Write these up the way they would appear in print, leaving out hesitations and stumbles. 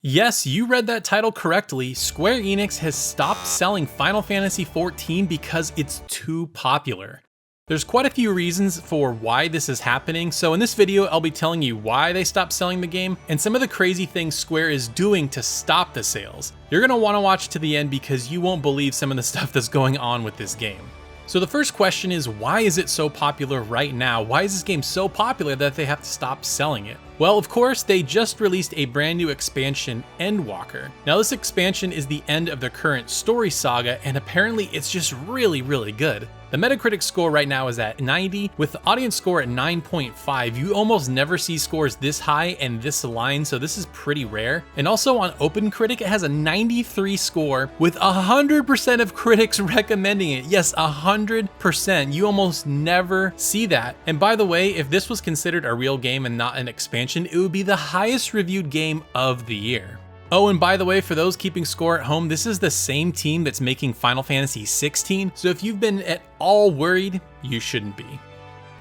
Yes, you read that title correctly. Square Enix has stopped selling Final Fantasy XIV because it's too popular. There's quite a few reasons for why this is happening, so in this video I'll be telling you why they stopped selling the game and some of the crazy things Square is doing to stop the sales. You're going to want to watch to the end because you won't believe some of the stuff that's going on with this game. So the first question is, why is it so popular right now? Why is this game so popular that they have to stop selling it? Well, of course, they just released a brand new expansion, Endwalker. Now this expansion is the end of the current story saga, and apparently it's just really good. The Metacritic score right now is at 90, with the audience score at 9.5. You almost never see scores this high and this aligned, so this is pretty rare. And also on OpenCritic, it has a 93 score with 100% of critics recommending it. Yes, 100%. You almost never see that. And by the way, if this was considered a real game and not an expansion, it would be the highest reviewed game of the year. Oh, and by the way, for those keeping score at home, this is the same team that's making Final Fantasy XVI, so if you've been at all worried, you shouldn't be.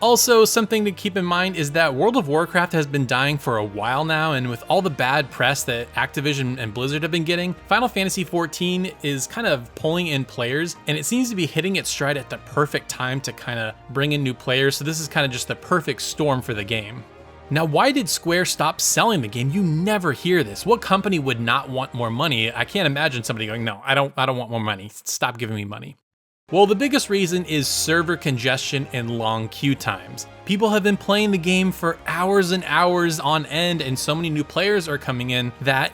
Also, something to keep in mind is that World of Warcraft has been dying for a while now, and with all the bad press that Activision and Blizzard have been getting, Final Fantasy XIV is kind of pulling in players, and it seems to be hitting its stride at the perfect time to kind of bring in new players, so this is kind of just the perfect storm for the game. Now, why did Square stop selling the game? You never hear this. What company would not want more money? I can't imagine somebody going, no, I don't want more money. Stop giving me money. Well, the biggest reason is server congestion and long queue times. People have been playing the game for hours and hours on end, and so many new players are coming in that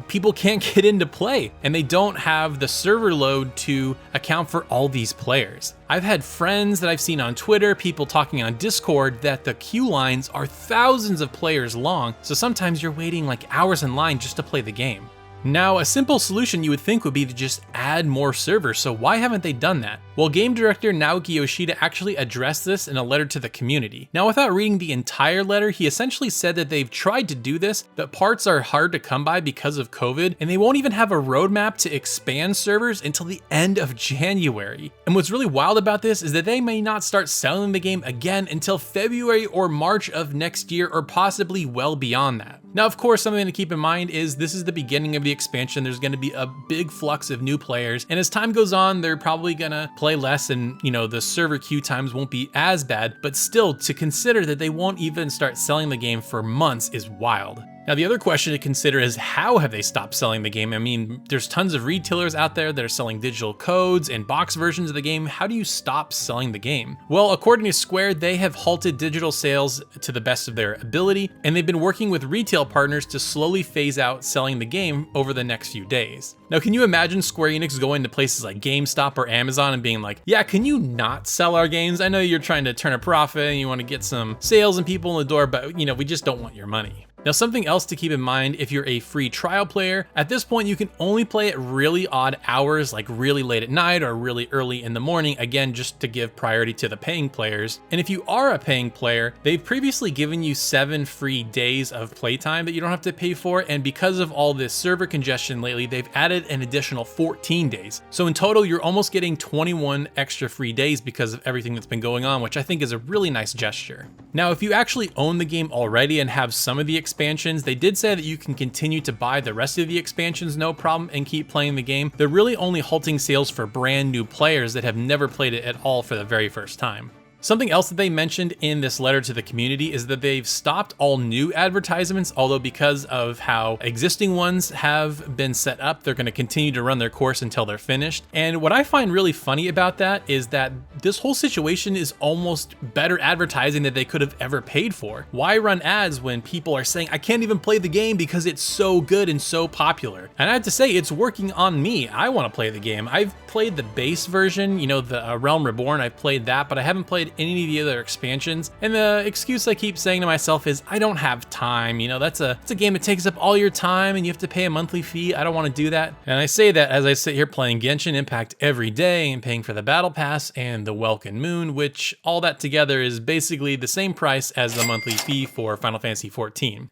people can't get into play, and they don't have the server load to account for all these players. I've had friends that I've seen on Twitter, people talking on Discord, that the queue lines are thousands of players long, so sometimes you're waiting like hours in line just to play the game. Now, a simple solution you would think would be to just add more servers, so why haven't they done that? Well, game director Naoki Yoshida actually addressed this in a letter to the community. Now, without reading the entire letter, he essentially said that they've tried to do this, but parts are hard to come by because of COVID, and they won't even have a roadmap to expand servers until the end of January. And what's really wild about this is that they may not start selling the game again until February or March of next year, or possibly well beyond that. Now, of course, something to keep in mind is this is the beginning of the expansion. There's going to be a big flux of new players, and as time goes on, they're probably going to play less, and the server queue times won't be as bad, but still, to consider that they won't even start selling the game for months is wild. Now, the other question to consider is, how have they stopped selling the game? I mean, there's tons of retailers out there that are selling digital codes and box versions of the game. How do you stop selling the game? Well, according to Square, they have halted digital sales to the best of their ability, and they've been working with retail partners to slowly phase out selling the game over the next few days. Now, can you imagine Square Enix going to places like GameStop or Amazon and being like, yeah, can you not sell our games? I know you're trying to turn a profit and you want to get some sales and people in the door, but we just don't want your money. Now, something else to keep in mind if you're a free trial player, at this point you can only play at really odd hours, like really late at night or really early in the morning, again, just to give priority to the paying players. And if you are a paying player, they've previously given you 7 free days of playtime that you don't have to pay for, and because of all this server congestion lately, they've added an additional 14 days. So in total, you're almost getting 21 extra free days because of everything that's been going on, which I think is a really nice gesture. Now, if you actually own the game already and have some of the expansions, they did say that you can continue to buy the rest of the expansions no problem and keep playing the game. They're really only halting sales for brand new players that have never played it at all for the very first time. Something else that they mentioned in this letter to the community is that they've stopped all new advertisements, although because of how existing ones have been set up, they're going to continue to run their course until they're finished. And what I find really funny about that is that this whole situation is almost better advertising than they could have ever paid for. Why run ads when people are saying, I can't even play the game because it's so good and so popular? And I have to say, it's working on me. I want to play the game. I've played the base version, the Realm Reborn, I've played that, but I haven't played any of the other expansions. And the excuse I keep saying to myself is, I don't have time. It's a game that takes up all your time and you have to pay a monthly fee. I don't want to do that. And I say that as I sit here playing Genshin Impact every day and paying for the Battle Pass and the Welkin Moon, which all that together is basically the same price as the monthly fee for Final Fantasy XIV.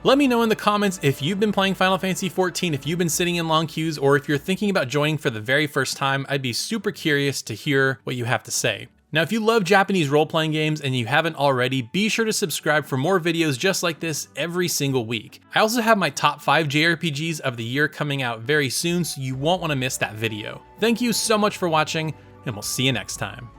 Let me know in the comments if you've been playing Final Fantasy XIV, if you've been sitting in long queues, or if you're thinking about joining for the very first time. I'd be super curious to hear what you have to say. Now, if you love Japanese role-playing games and you haven't already, be sure to subscribe for more videos just like this every single week. I also have my top 5 JRPGs of the year coming out very soon, so you won't want to miss that video. Thank you so much for watching, and we'll see you next time.